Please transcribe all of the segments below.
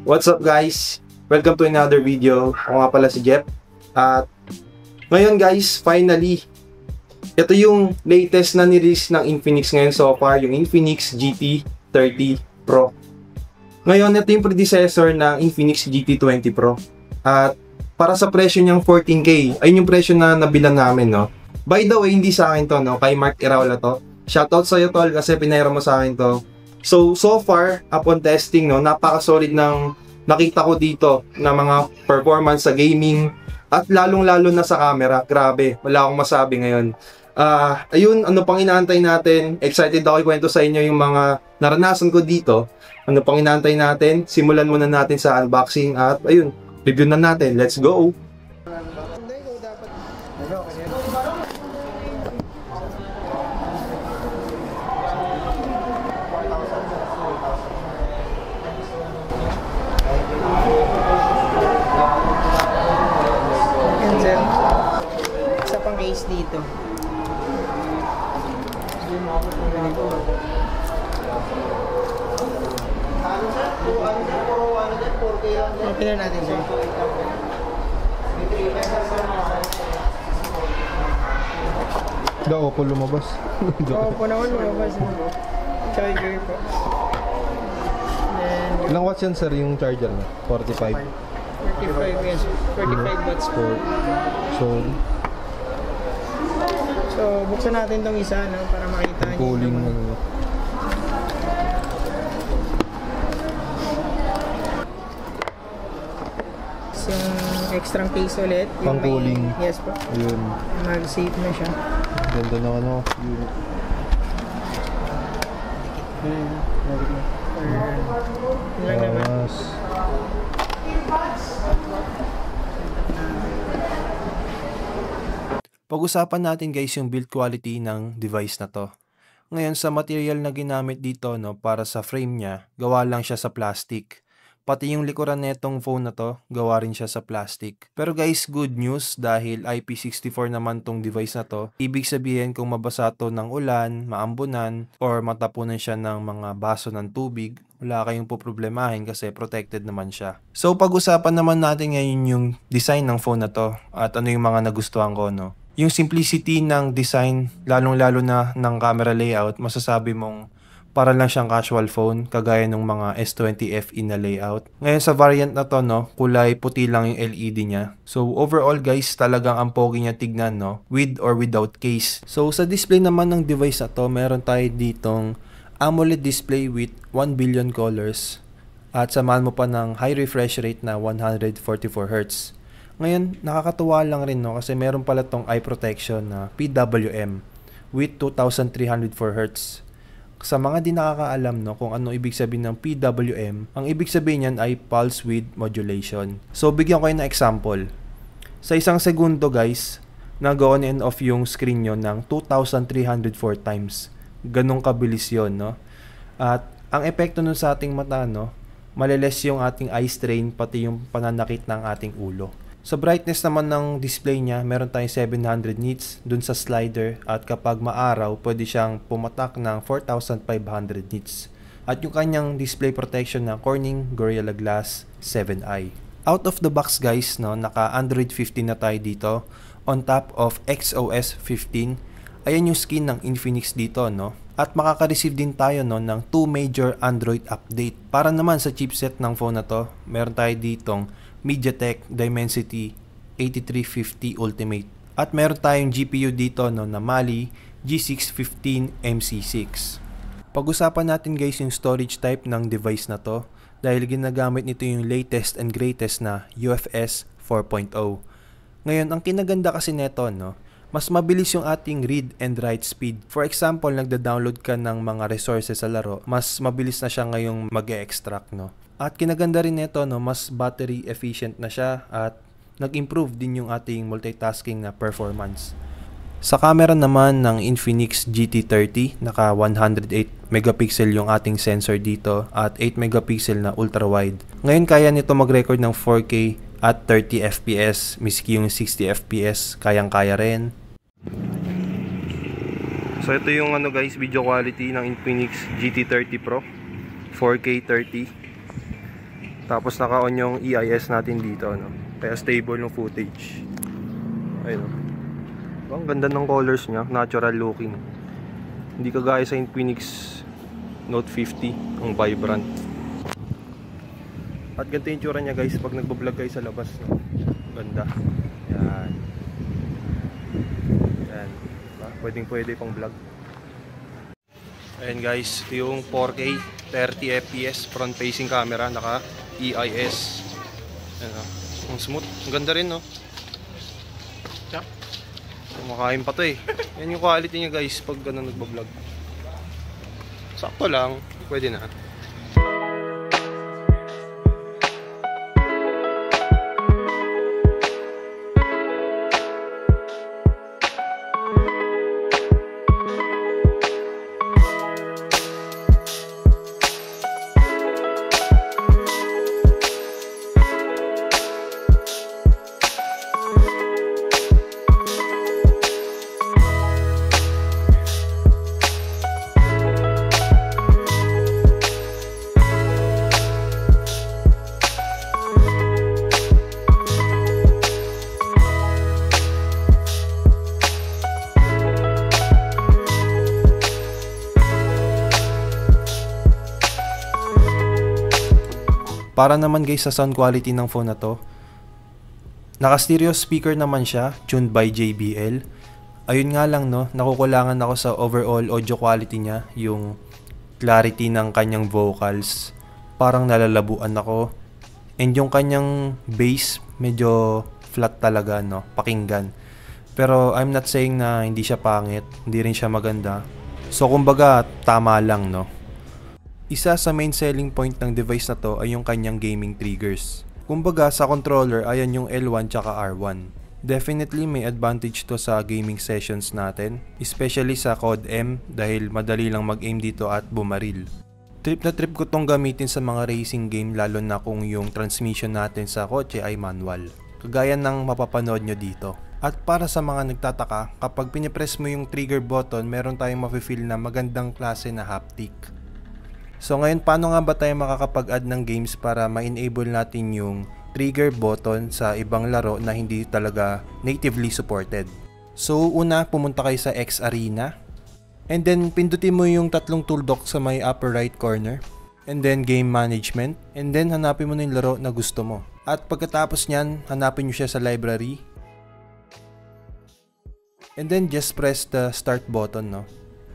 What's up guys? Welcome to another video. Ako nga pala si Jeff. At ngayon guys, finally, ito yung latest na nirelease ng Infinix ngayon so far, yung Infinix GT30 Pro. Ngayon, ito yung predecessor ng Infinix GT20 Pro. At para sa presyo niyang 14K, ayun yung presyo na nabilan namin, no? By the way, hindi sa akin to, no? Kay Mark Iraola to. Shoutout sa'yo, tol, kasi pinahira mo sa akin to. So far, upon testing, no, napaka-solid ng nakita ko dito na mga performance sa gaming at lalong-lalo na sa camera. Grabe, wala akong masabi ngayon. Ayun, ano pang inaantay natin? Excited ako ikwento sa inyo yung mga naranasan ko dito. Ano pang inaantay natin? Simulan muna natin sa unboxing at ayun, review na natin. Let's go! Isa pang case dito. Pila natin siya. Daw po lumabas. Oo po naman lumabas. Charger po. Ilang watts yan sir yung charger na? 45? 45 yes. 45 watts po. So buksan natin tong isa, no, para makita niyo. Cooling. Yung extra case ulit. Pang cooling. Yes po. Ayun. Mag-safe na siya. Ganda na ano. Yun lang naman. Pag-usapan natin guys yung build quality ng device na to. Ngayon sa material na ginamit dito, no, para sa frame niya, gawa lang siya sa plastic. Pati yung likuran netong phone na to, gawa rin siya sa plastic. Pero guys, good news dahil IP64 naman tong device na to. Ibig sabihin kung mabasa to ng ulan, maambunan, or matapunan siya ng mga baso ng tubig, wala kayong poproblemahin kasi protected naman siya. So pag-usapan naman natin ngayon yung design ng phone na to at ano yung mga nagustuhan ko, no. Yung simplicity ng design, lalong-lalo na ng camera layout, masasabi mong para lang siyang casual phone, kagaya ng mga S20 FE na layout. Ngayon sa variant na to, no, kulay puti lang yung LED niya. So overall guys, talagang ang pogi niya tignan, no, with or without case. So sa display naman ng device na to, meron tayo ditong AMOLED display with 1 billion colors. At samahan mo pa ng high refresh rate na 144Hz. Ngayon, nakakatuwa lang rin, no, kasi meron pala tong eye protection na PWM with 2304Hz. Sa mga di nakakaalam, no, kung ano ibig sabihin ng PWM, ang ibig sabihin niyan ay pulse width modulation. So bigyan ko kayo ng example. Sa isang segundo guys, nag-on and off yung screen nyo ng 2304 times. Ganong kabilis yun, no? At ang epekto nun sa ating mata, no, maliles yung ating eye strain pati yung pananakit ng ating ulo. Sa brightness naman ng display niya, meron tayong 700 nits dun sa slider at kapag maaraw, pwede siyang pumatak ng 4500 nits. At yung kanyang display protection na Corning Gorilla Glass 7i. Out of the box guys, no, naka Android 15 na tayo dito on top of XOS 15. Ayan yung skin ng Infinix dito, no. At makaka-receive din tayo, no, ng 2 major Android update. Para naman sa chipset ng phone na to, meron tayo ditong MediaTek Dimensity 8350 Ultimate. At meron tayong GPU dito, no, na Mali G615MC6. Pag-usapan natin guys yung storage type ng device na to dahil ginagamit nito yung latest and greatest na UFS 4.0. Ngayon, ang kinaganda kasi neto, no, mas mabilis yung ating read and write speed. For example, nagda-download ka ng mga resources sa laro, mas mabilis na siya ngayong mag-e-extract, no. At kinaganda rin nito, no, mas battery efficient na siya at nag-improve din yung ating multitasking na performance. Sa camera naman ng Infinix GT30, naka 108 megapixel yung ating sensor dito at 8 megapixel na ultra wide. Ngayon kaya nito mag-record ng 4K at 30 FPS, miski yung 60 FPS, kayang-kaya rin. So ito yung ano guys, video quality ng Infinix GT30 Pro 4K 30. Tapos naka-on yung EIS natin dito, no? Kaya stable yung footage. Ayun, no? Ang ganda ng colors niya, natural looking. Hindi kagaya sa Infinix Note 50, ang vibrant. At ganito yung tsura niya guys pag nagbablog kayo sa labas, no? Ganda. Yan. Yan. Pwede pang vlog. Ayan guys, ito yung 4K 30 fps front facing camera, naka EIS. Ayan, ang smooth, ang ganda rin, no? Kumakain pa to eh. Yan yung quality niya guys pag ganun nagbablog. Sakto lang, pwede na. Para naman guys sa sound quality ng phone na to, naka stereo speaker naman siya, tuned by JBL. Ayun nga lang, no, nakukulangan ako sa overall audio quality niya, yung clarity ng kanyang vocals. Parang nalalabuan ako. And yung kanyang bass, medyo flat talaga, no, pakinggan. Pero I'm not saying na hindi siya pangit, hindi rin siya maganda. So kumbaga, tama lang, no. Isa sa main selling point ng device na to ay yung kanyang gaming triggers. Kumbaga sa controller, ayan yung L1 tsaka R1. Definitely may advantage to sa gaming sessions natin, especially sa COD M dahil madali lang mag-aim dito at bumaril. Trip na trip ko tong gamitin sa mga racing game lalo na kung yung transmission natin sa kotse ay manual. Kagaya ng mapapanood nyo dito. At para sa mga nagtataka, kapag pinipress mo yung trigger button, meron tayong mafe-feel na magandang klase na haptic. So ngayon, paano nga ba tayo makakapag-add ng games para ma-enable natin yung trigger button sa ibang laro na hindi talaga natively supported? So una, pumunta kayo sa X Arena. And then pindutin mo yung tatlong tool dock sa may upper right corner. And then game management. And then hanapin mo na yung laro na gusto mo. At pagkatapos nyan, hanapin nyo siya sa library. And then just press the start button, no?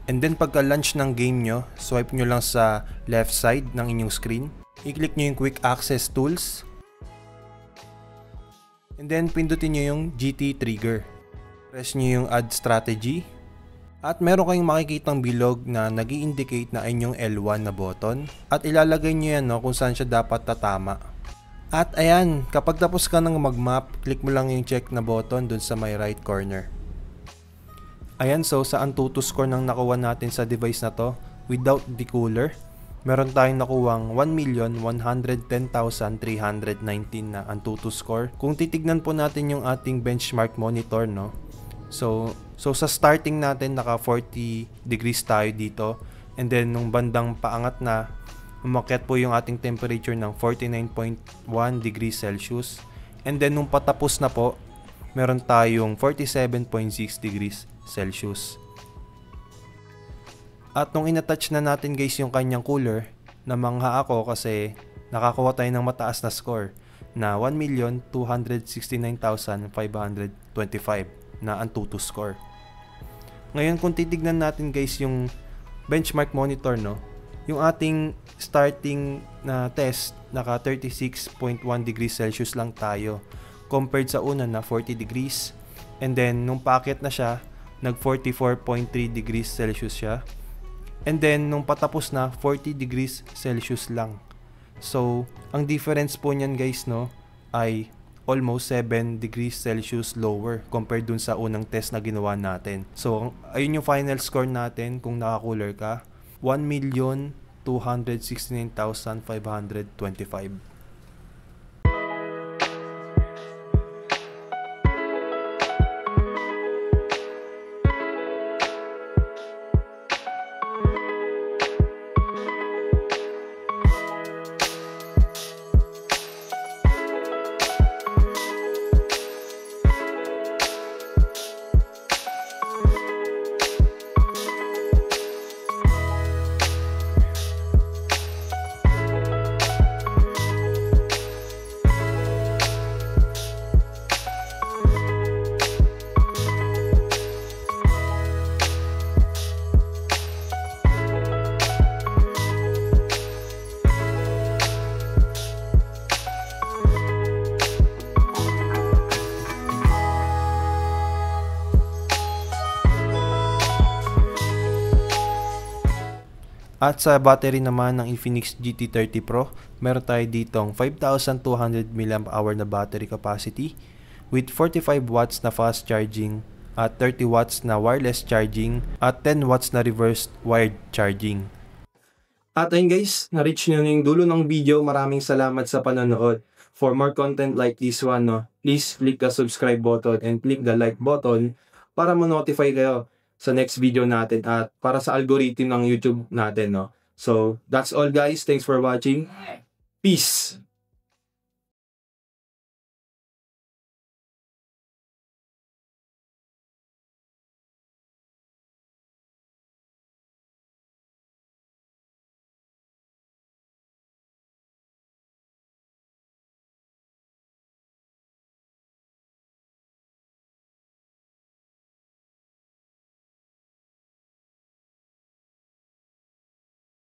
And then pagka-launch ng game nyo, swipe nyo lang sa left side ng inyong screen. I-click nyo yung quick access tools. And then pindutin nyo yung GT trigger. Press nyo yung add strategy. At meron kayong makikitang bilog na nag-i-indicate na inyong L1 na button. At ilalagay nyo yan, no, kung saan siya dapat tatama. At ayan, kapag tapos ka ng mag-map, click mo lang yung check na button dun sa may right corner. Ayan, so sa Antutu score nang nakuha natin sa device na to, without the cooler, meron tayong nakuwang 1,110,319 na Antutu score. Kung titignan po natin yung ating benchmark monitor, no? So sa starting natin, naka 40 degrees tayo dito. And then, nung bandang paangat na, umakyat po yung ating temperature ng 49.1 degrees Celsius. And then, nung patapos na po, meron tayong 47.6 degrees Celsius. At nung inattach na natin guys yung kanyang cooler, namangha ako kasi nakakuha tayo ng mataas na score na 1,269,525 na Antutu score. Ngayon kung titignan natin guys yung benchmark monitor, no, yung ating starting na test naka 36.1 degrees Celsius lang tayo compared sa una na 40 degrees. And then nung paakyat na siya, nag 44.3 degrees Celsius siya. And then nung patapos na, 40 degrees Celsius lang. So ang difference po niyan guys, no, ay almost 7 degrees Celsius lower compared dun sa unang test na ginawa natin. So ayun yung final score natin kung naka-cooler ka, 1,269,525. At sa battery naman ng Infinix GT30 Pro, meron tayo ditong 5,200 mAh na battery capacity with 45 watts na fast charging at 30 watts na wireless charging at 10 watts na reverse wired charging. At ayun guys, na-reach nyo na yung dulo ng video. Maraming salamat sa panonood. For more content like this one, no, please click the subscribe button and click the like button para ma-notify kayo sa next video natin at para sa algorithm ng YouTube natin, no. So, that's all guys. Thanks for watching. Peace!